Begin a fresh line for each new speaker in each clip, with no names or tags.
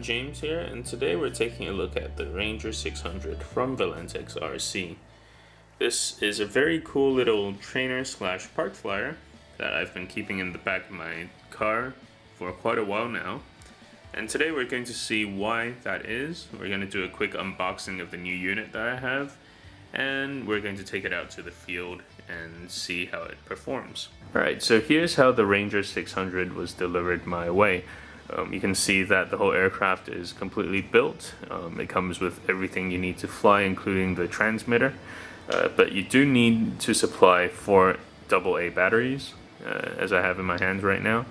everyone, James here, and today we're taking a look at the Ranger 600 from Volantex RC. This is a very cool little trainer slash park flyer that I've been keeping in the back of my car for quite a while now. And today we're going to see why that is. We're going to do a quick unboxing of the new unit that I have, and we're going to take it out to the field and see how it performs. Alright, so here's how the Ranger 600 was delivered my way. You can see that the whole aircraft is completely built. It comes with everything you need to fly, including the transmitter. But you do need to supply 4 AA batteries, as I have in my hands right now,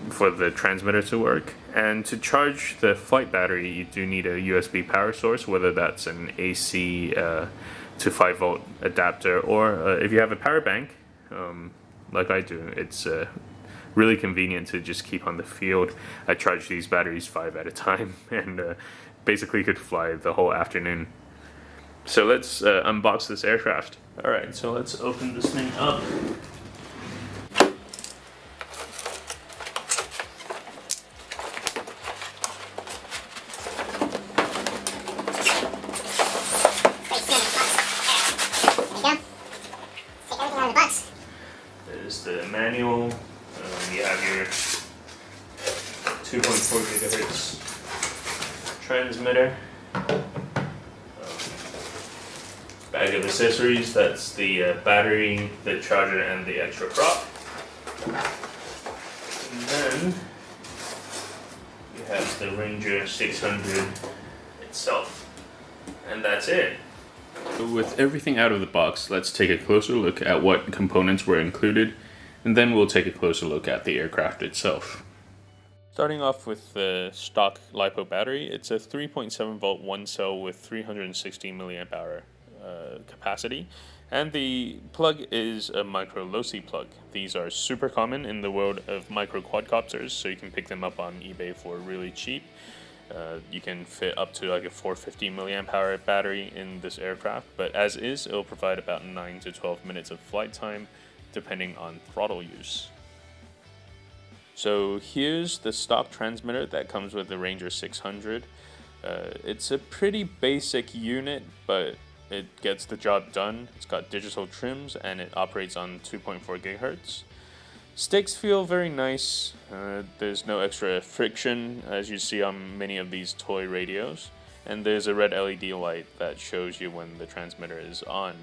for the transmitter to work. And to charge the flight battery, you do need a USB power source, whether that's an AC to 5-volt adapter, or if you have a power bank, like I do, it's really convenient to just keep on the field. I charge these batteries 5 at a time and basically could fly the whole afternoon. So let's unbox this aircraft. Alright, so let's open this thing up. There's the manual. You have your 2.4 gigahertz transmitter. Bag of accessories, that's the battery, the charger, and the extra prop. And then you have the Ranger 600 itself. And that's it. So with everything out of the box, let's take a closer look at what components were included, and then we'll take a closer look at the aircraft itself. Starting off with the stock LiPo battery, it's a 3.7 volt one cell with 360 milliamp hour capacity, and the plug is a micro low-C plug. These are super common in the world of micro quadcopters, so you can pick them up on eBay for really cheap. You can fit up to like a 450 milliamp hour battery in this aircraft, but as is, it'll provide about 9 to 12 minutes of flight time depending on throttle use. So here's the stock transmitter that comes with the Ranger 600. It's a pretty basic unit, but it gets the job done. It's got digital trims and it operates on 2.4 gigahertz. Sticks feel very nice. There's no extra friction as you see on many of these toy radios. And there's a red LED light that shows you when the transmitter is on.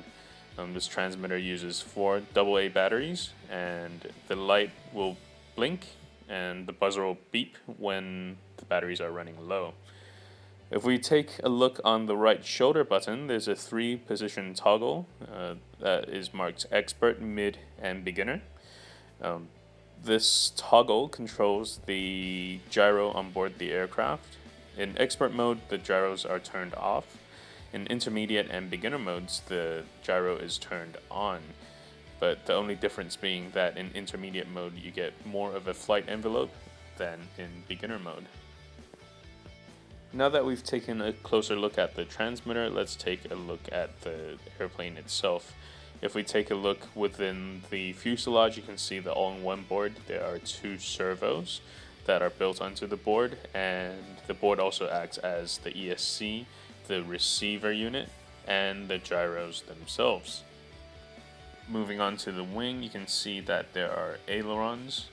This transmitter uses 4 AA batteries, and the light will blink and the buzzer will beep when the batteries are running low. If we take a look on the right shoulder button, there's a 3-position toggle that is marked Expert, Mid, and Beginner. This toggle controls the gyro on board the aircraft. In Expert mode, the gyros are turned off. In Intermediate and Beginner modes, the gyro is turned on. But the only difference being that in Intermediate mode, you get more of a flight envelope than in Beginner mode. Now that we've taken a closer look at the transmitter, let's take a look at the airplane itself. If we take a look within the fuselage, you can see that on one board there are 2 servos that are built onto the board, and the board also acts as the ESC, the receiver unit, and the gyros themselves. Moving on to the wing, you can see that there are ailerons,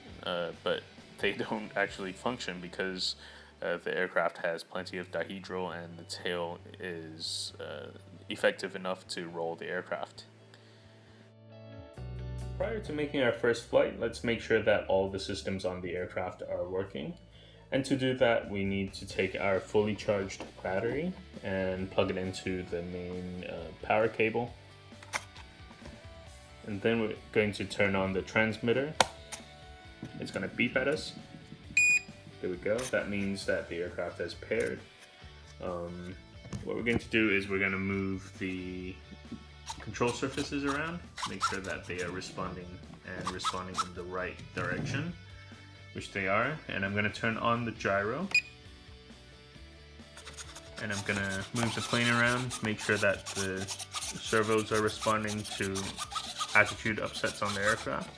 but they don't actually function because the aircraft has plenty of dihedral and the tail is effective enough to roll the aircraft. Prior to making our first flight, let's make sure that all the systems on the aircraft are working. And to do that, we need to take our fully charged battery and plug it into the main power cable. And then we're going to turn on the transmitter. It's going to beep at us. There we go. That means that the aircraft has paired. What we're going to do is we're going to move the control surfaces around, make sure that they are responding in the right direction, which they are. And I'm going to turn on the gyro. And I'm going to move the plane around, make sure that the servos are responding to attitude upsets on the aircraft.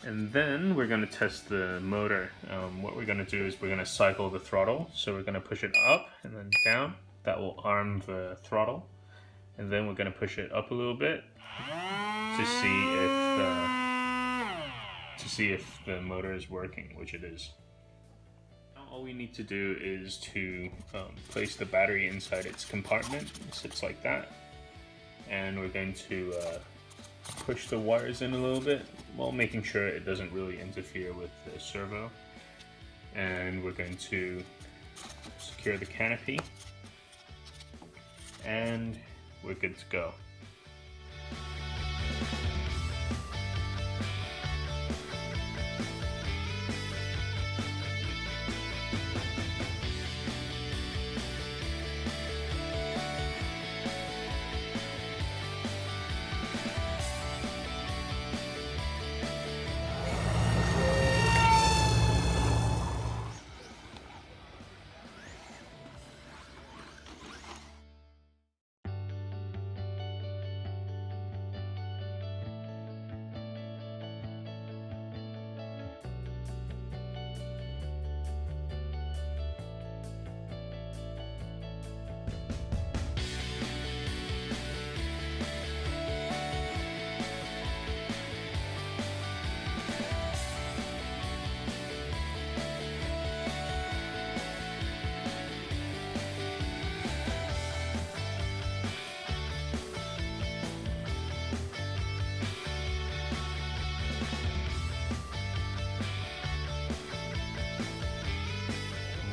And then we're going to test the motor. What we're going to do is we're going to cycle the throttle. So we're going to push it up and then down. That will arm the throttle. And then we're going to push it up a little bit to see if the motor is working, which it is. Now all we need to do is to place the battery inside its compartment. It sits like that. And we're going to push the wires in a little bit while making sure it doesn't really interfere with the servo. And we're going to secure the canopy, and we're good to go.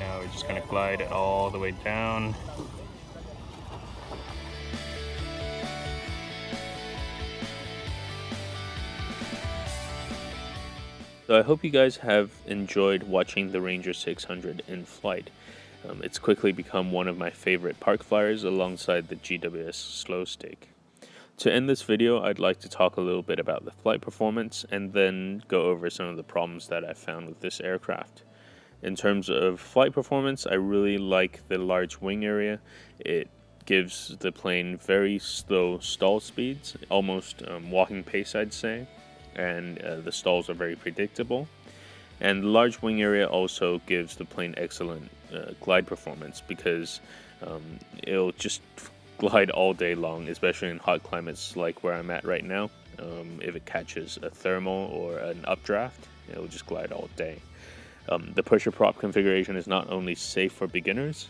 Now we're just going to glide it all the way down. So I hope you guys have enjoyed watching the Ranger 600 in flight. It's quickly become one of my favorite park flyers alongside the GWS slow stick. To end this video, I'd like to talk a little bit about the flight performance and then go over some of the problems that I found with this aircraft. In terms of flight performance, I really like the large wing area. It gives the plane very slow stall speeds, almost walking pace, I'd say, and the stalls are very predictable. And the large wing area also gives the plane excellent glide performance because it'll just glide all day long, especially in hot climates like where I'm at right now. If it catches a thermal or an updraft, it'll just glide all day. The pusher prop configuration is not only safe for beginners,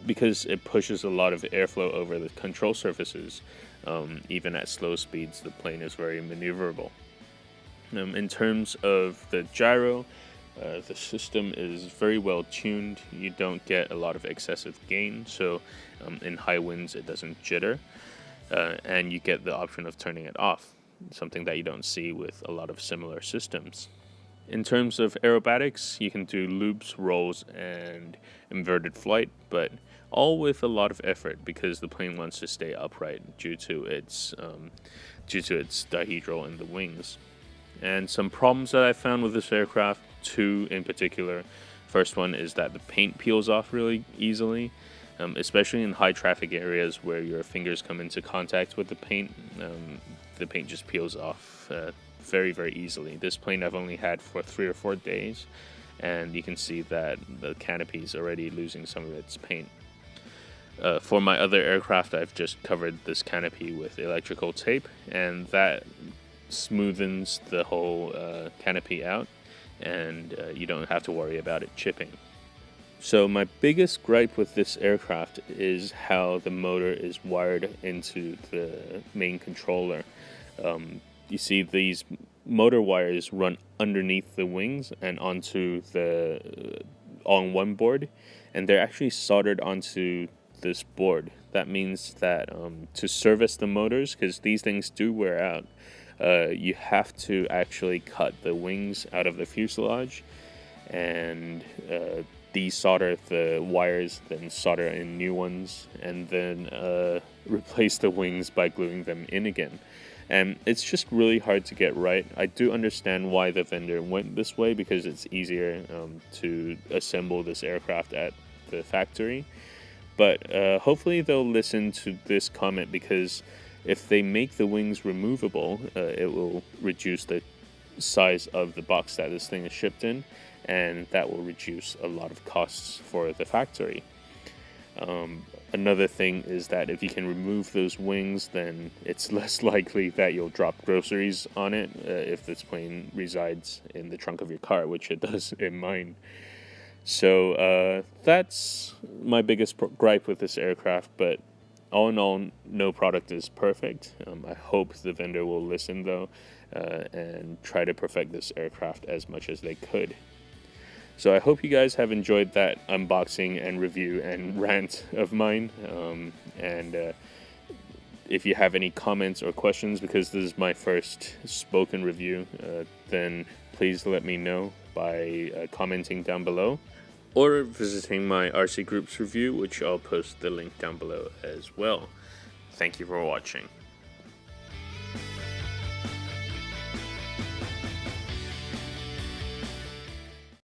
because it pushes a lot of airflow over the control surfaces. Even at slow speeds, the plane is very maneuverable. In terms of the gyro, the system is very well tuned. You don't get a lot of excessive gain, so in high winds it doesn't jitter, and you get the option of turning it off, something that you don't see with a lot of similar systems. In terms of aerobatics, you can do loops, rolls, and inverted flight, but all with a lot of effort because the plane wants to stay upright due to its dihedral in the wings. And some problems that I found with this aircraft, two in particular. First one is that the paint peels off really easily, especially in high traffic areas where your fingers come into contact with the paint. The paint just peels off very, very easily. This plane I've only had for 3 or 4 days, and you can see that the canopy is already losing some of its paint. For my other aircraft, I've just covered this canopy with electrical tape, and that smoothens the whole canopy out, and you don't have to worry about it chipping. So my biggest gripe with this aircraft is how the motor is wired into the main controller. You see these motor wires run underneath the wings and onto the all-in-one board, and they're actually soldered onto this board. That means that to service the motors, because these things do wear out, you have to actually cut the wings out of the fuselage and desolder the wires, then solder in new ones, and then replace the wings by gluing them in again. And it's just really hard to get right. I do understand why the vendor went this way, because it's easier to assemble this aircraft at the factory. But hopefully they'll listen to this comment, because if they make the wings removable, it will reduce the size of the box that this thing is shipped in, and that will reduce a lot of costs for the factory. Another thing is that if you can remove those wings, then it's less likely that you'll drop groceries on it if this plane resides in the trunk of your car, which it does in mine. So that's my biggest gripe with this aircraft, but all in all, no product is perfect. I hope the vendor will listen, though, and try to perfect this aircraft as much as they could. So I hope you guys have enjoyed that unboxing and review and rant of mine. And if you have any comments or questions, because this is my first spoken review, then please let me know by commenting down below, or visiting my RCGroups review, which I'll post the link down below as well. Thank you for watching.